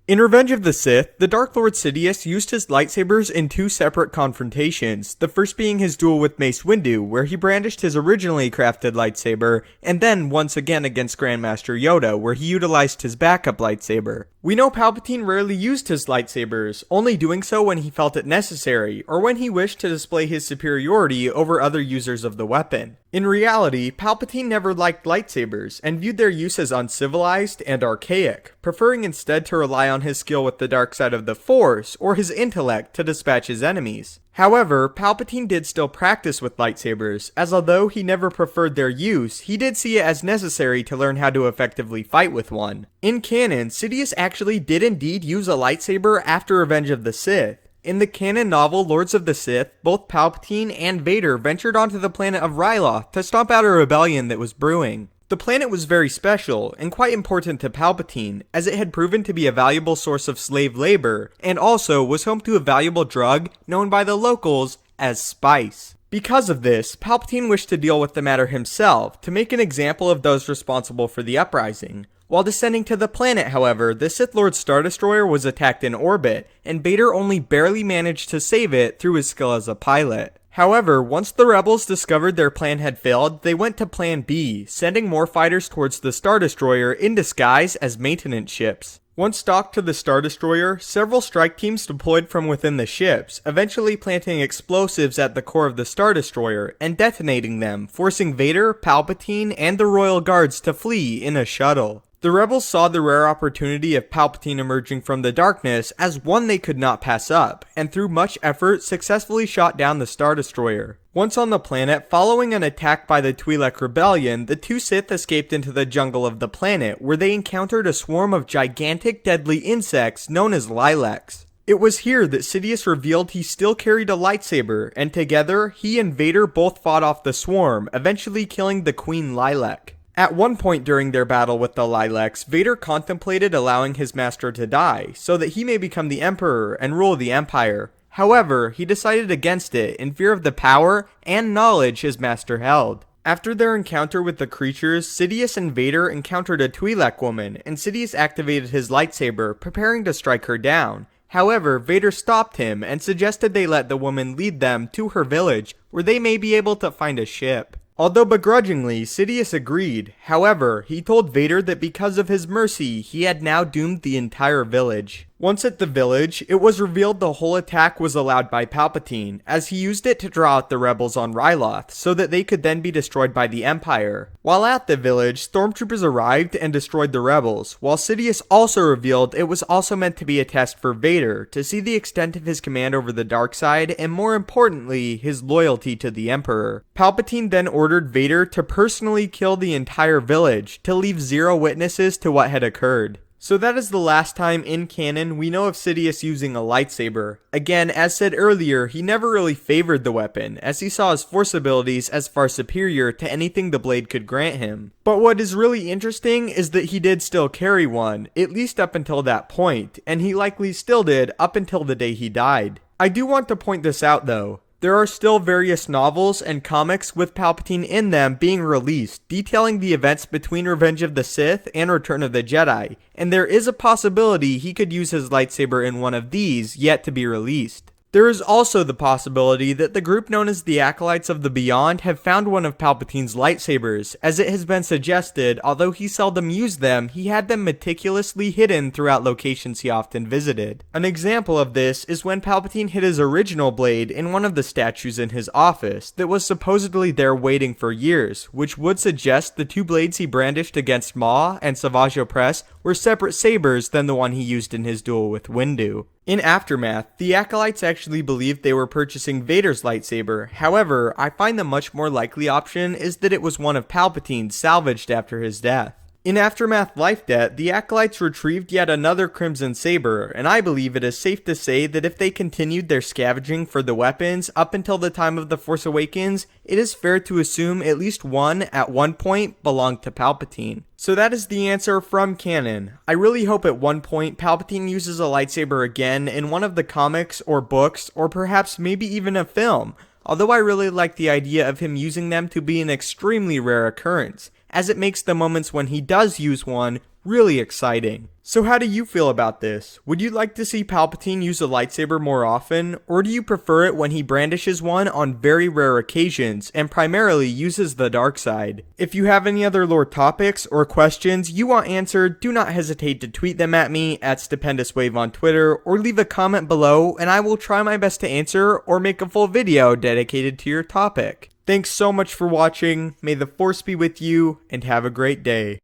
In Revenge of the Sith, the Dark Lord Sidious used his lightsabers in two separate confrontations, the first being his duel with Mace Windu, where he brandished his originally crafted lightsaber, and then once again against Grandmaster Yoda, where he utilized his backup lightsaber. We know Palpatine rarely used his lightsabers, only doing so when he felt it necessary, or when he wished to display his superiority over other users of the weapon. In reality, Palpatine never liked lightsabers, and viewed their use as uncivilized and archaic, preferring instead to rely on his skill with the dark side of the Force, or his intellect to dispatch his enemies. However, Palpatine did still practice with lightsabers, as although he never preferred their use, he did see it as necessary to learn how to effectively fight with one. In canon, Sidious actually did indeed use a lightsaber after Revenge of the Sith. In the canon novel Lords of the Sith, both Palpatine and Vader ventured onto the planet of Ryloth to stomp out a rebellion that was brewing. The planet was very special, and quite important to Palpatine, as it had proven to be a valuable source of slave labor, and also was home to a valuable drug known by the locals as spice. Because of this, Palpatine wished to deal with the matter himself, to make an example of those responsible for the uprising. While descending to the planet, however, the Sith Lord's Star Destroyer was attacked in orbit, and Vader only barely managed to save it through his skill as a pilot. However, once the rebels discovered their plan had failed, they went to Plan B, sending more fighters towards the Star Destroyer in disguise as maintenance ships. Once docked to the Star Destroyer, several strike teams deployed from within the ships, eventually planting explosives at the core of the Star Destroyer and detonating them, forcing Vader, Palpatine, and the Royal Guards to flee in a shuttle. The rebels saw the rare opportunity of Palpatine emerging from the darkness as one they could not pass up, and through much effort successfully shot down the Star Destroyer. Once on the planet, following an attack by the Twi'lek Rebellion, the two Sith escaped into the jungle of the planet, where they encountered a swarm of gigantic deadly insects known as lilacs. It was here that Sidious revealed he still carried a lightsaber, and together, he and Vader both fought off the swarm, eventually killing the Queen Lilac. At one point during their battle with the Lilacs, Vader contemplated allowing his master to die, so that he may become the Emperor and rule the Empire. However, he decided against it in fear of the power and knowledge his master held. After their encounter with the creatures, Sidious and Vader encountered a Twi'lek woman, and Sidious activated his lightsaber, preparing to strike her down. However, Vader stopped him and suggested they let the woman lead them to her village, where they may be able to find a ship. Although begrudgingly, Sidious agreed. However, he told Vader that because of his mercy, he had now doomed the entire village. Once at the village, it was revealed the whole attack was allowed by Palpatine, as he used it to draw out the rebels on Ryloth, so that they could then be destroyed by the Empire. While at the village, stormtroopers arrived and destroyed the rebels, while Sidious also revealed it was also meant to be a test for Vader, to see the extent of his command over the dark side, and more importantly, his loyalty to the Emperor. Palpatine then ordered Vader to personally kill the entire village, to leave zero witnesses to what had occurred. So that is the last time in canon we know of Sidious using a lightsaber. Again, as said earlier, he never really favored the weapon, as he saw his force abilities as far superior to anything the blade could grant him. But what is really interesting is that he did still carry one, at least up until that point, and he likely still did up until the day he died. I do want to point this out though. There are still various novels and comics with Palpatine in them being released, detailing the events between Revenge of the Sith and Return of the Jedi, and there is a possibility he could use his lightsaber in one of these yet to be released. There is also the possibility that the group known as the Acolytes of the Beyond have found one of Palpatine's lightsabers, as it has been suggested, although he seldom used them, he had them meticulously hidden throughout locations he often visited. An example of this is when Palpatine hid his original blade in one of the statues in his office that was supposedly there waiting for years, which would suggest the two blades he brandished against Maw and Savage Opress were separate sabers than the one he used in his duel with Windu. In Aftermath, the Acolytes actually believed they were purchasing Vader's lightsaber. However, I find the much more likely option is that it was one of Palpatine's salvaged after his death. In Aftermath Life Debt, the Acolytes retrieved yet another Crimson Saber, and I believe it is safe to say that if they continued their scavenging for the weapons up until the time of The Force Awakens, it is fair to assume at least one at one point belonged to Palpatine. So that is the answer from canon. I really hope at one point Palpatine uses a lightsaber again in one of the comics or books, or perhaps maybe even a film, although I really like the idea of him using them to be an extremely rare occurrence, as it makes the moments when he does use one Really exciting. So how do you feel about this? Would you like to see Palpatine use a lightsaber more often, or do you prefer it when he brandishes one on very rare occasions and primarily uses the dark side? If you have any other lore topics or questions you want answered, do not hesitate to tweet them at me at StupendousWave on Twitter, or leave a comment below and I will try my best to answer or make a full video dedicated to your topic. Thanks so much for watching, may the Force be with you, and have a great day.